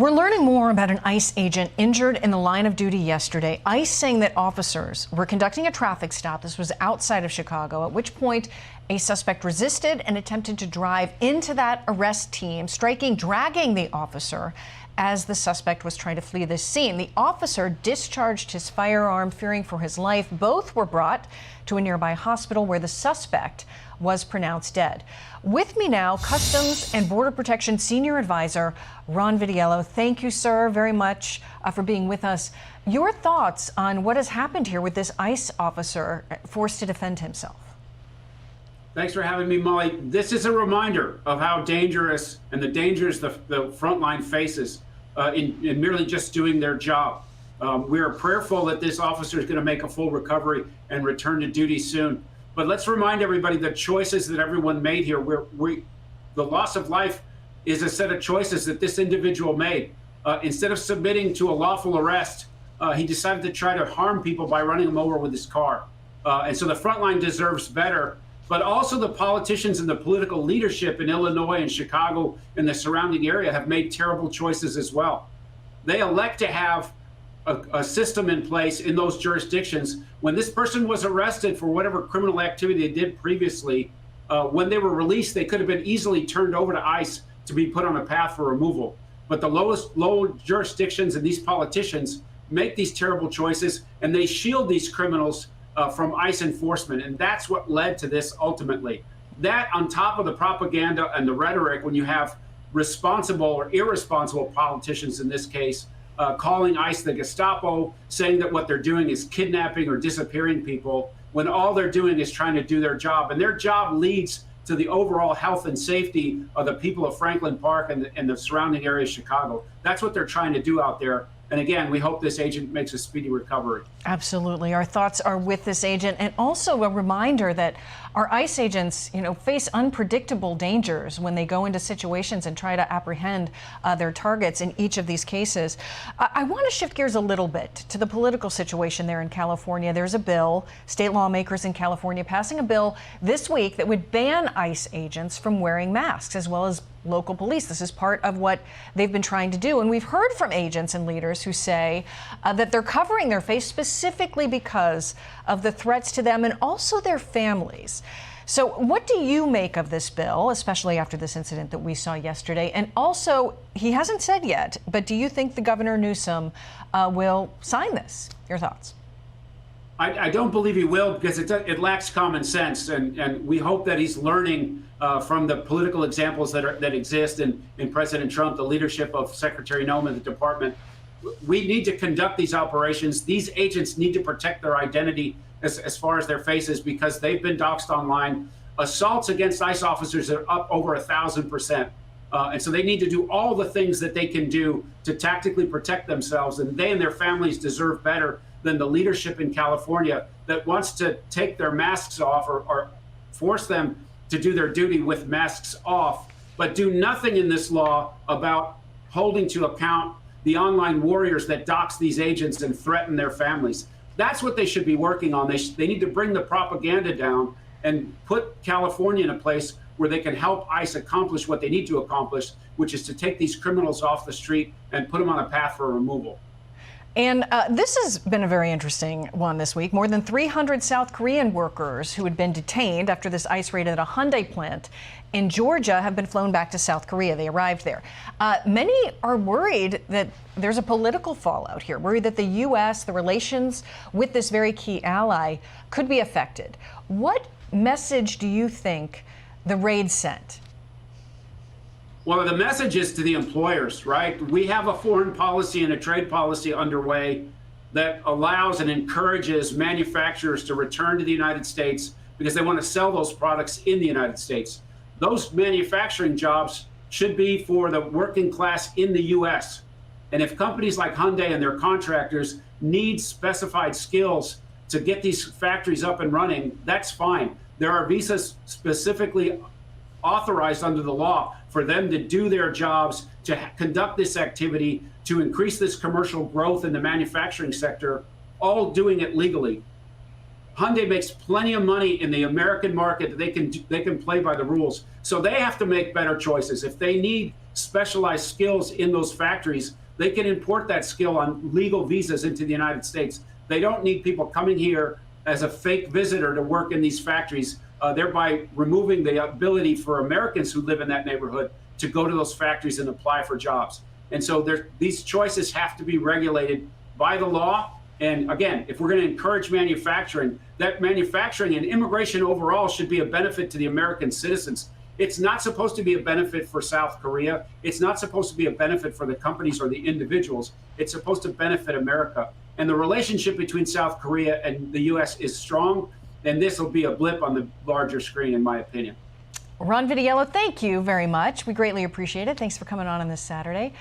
We're learning more about an ICE agent injured in the line of duty yesterday. ICE saying that officers were conducting a traffic stop. This was outside of Chicago, at which point a suspect resisted and attempted to drive into that arrest team, dragging the officer as the suspect was trying to flee the scene. The officer discharged his firearm, fearing for his life. Both were brought to a nearby hospital where the suspect was pronounced dead. With me now, Customs and Border Protection Senior Advisor Ron Vitiello. Thank you, sir, very much for being with us. Your thoughts on what has happened here with this ICE officer forced to defend himself? Thanks for having me, Molly. This is a reminder of how dangerous and the dangers the frontline faces in merely just doing their job. We are prayerful that this officer is going to make a full recovery and return to duty soon. But let's remind everybody the choices that everyone made here. The loss of life is a set of choices that this individual made. Instead of submitting to a lawful arrest, he decided to try to harm people by running them over with his car. And so the frontline deserves better. But also the politicians and the political leadership in Illinois and Chicago and the surrounding area have made terrible choices as well. They elect to have a system in place in those jurisdictions. When this person was arrested for whatever criminal activity they did previously, when they were released, they could have been easily turned over to ICE to be put on a path for removal. But the low jurisdictions and these politicians make these terrible choices, and they shield these criminals from ICE enforcement. And that's what led to this ultimately. That on top of the propaganda and the rhetoric, when you have responsible or irresponsible politicians in this case, calling ICE the Gestapo, saying that what they're doing is kidnapping or disappearing people, when all they're doing is trying to do their job. And their job leads to the overall health and safety of the people of Franklin Park and the surrounding area of Chicago. That's what they're trying to do out there. And again, we hope this agent makes a speedy recovery. Absolutely. Our thoughts are with this agent, and also a reminder that our ICE agents, face unpredictable dangers when they go into situations and try to apprehend their targets in each of these cases. I want to shift gears a little bit to the political situation there in California. There's a bill, state lawmakers in California passing a bill this week that would ban ICE agents from wearing masks, as well as local police. This is part of what they've been trying to do. And we've heard from agents and leaders who say that they're covering their face specifically because of the threats to them and also their families. So what do you make of this bill, especially after this incident that we saw yesterday? And also, he hasn't said yet, but do you think the Governor Newsom will sign this? Your thoughts? I don't believe he will, because it lacks common sense, and we hope that he's learning from the political examples that exist in President Trump, the leadership of Secretary Noem and the department. We need to conduct these operations. These agents need to protect their identity as far as their faces, because they've been doxxed online. Assaults against ICE officers are up over 1,000%. And so they need to do all the things that they can do to tactically protect themselves, and they and their families deserve better than the leadership in California that wants to take their masks off or force them to do their duty with masks off, but do nothing in this law about holding to account the online warriors that dox these agents and threaten their families. That's what they should be working on. They need to bring the propaganda down and put California in a place where they can help ICE accomplish what they need to accomplish, which is to take these criminals off the street and put them on a path for removal. And this has been a very interesting one this week. More than 300 South Korean workers who had been detained after this ICE raid at a Hyundai plant in Georgia have been flown back to South Korea. They arrived there. Many are worried that there's a political fallout here, worried that the U.S., the relations with this very key ally, could be affected. What message do you think the raid sent? Well, the message is to the employers, right? We have a foreign policy and a trade policy underway that allows and encourages manufacturers to return to the United States because they want to sell those products in the United States. Those manufacturing jobs should be for the working class in the U.S. And if companies like Hyundai and their contractors need specified skills to get these factories up and running, that's fine. There are visas specifically authorized under the law for them to do their jobs, to conduct this activity, to increase this commercial growth in the manufacturing sector, all doing it legally. Hyundai makes plenty of money in the American market. They can play by the rules. So they have to make better choices. If they need specialized skills in those factories, they can import that skill on legal visas into the United States. They don't need people coming here as a fake visitor to work in these factories, thereby removing the ability for Americans who live in that neighborhood to go to those factories and apply for jobs. And so these choices have to be regulated by the law. And again, if we're going to encourage manufacturing, that manufacturing and immigration overall should be a benefit to the American citizens. It's not supposed to be a benefit for South Korea. It's not supposed to be a benefit for the companies or the individuals. It's supposed to benefit America. And the relationship between South Korea and the U.S. is strong. And this will be a blip on the larger screen, in my opinion. Ron Vitiello, thank you very much. We greatly appreciate it. Thanks for coming on this Saturday.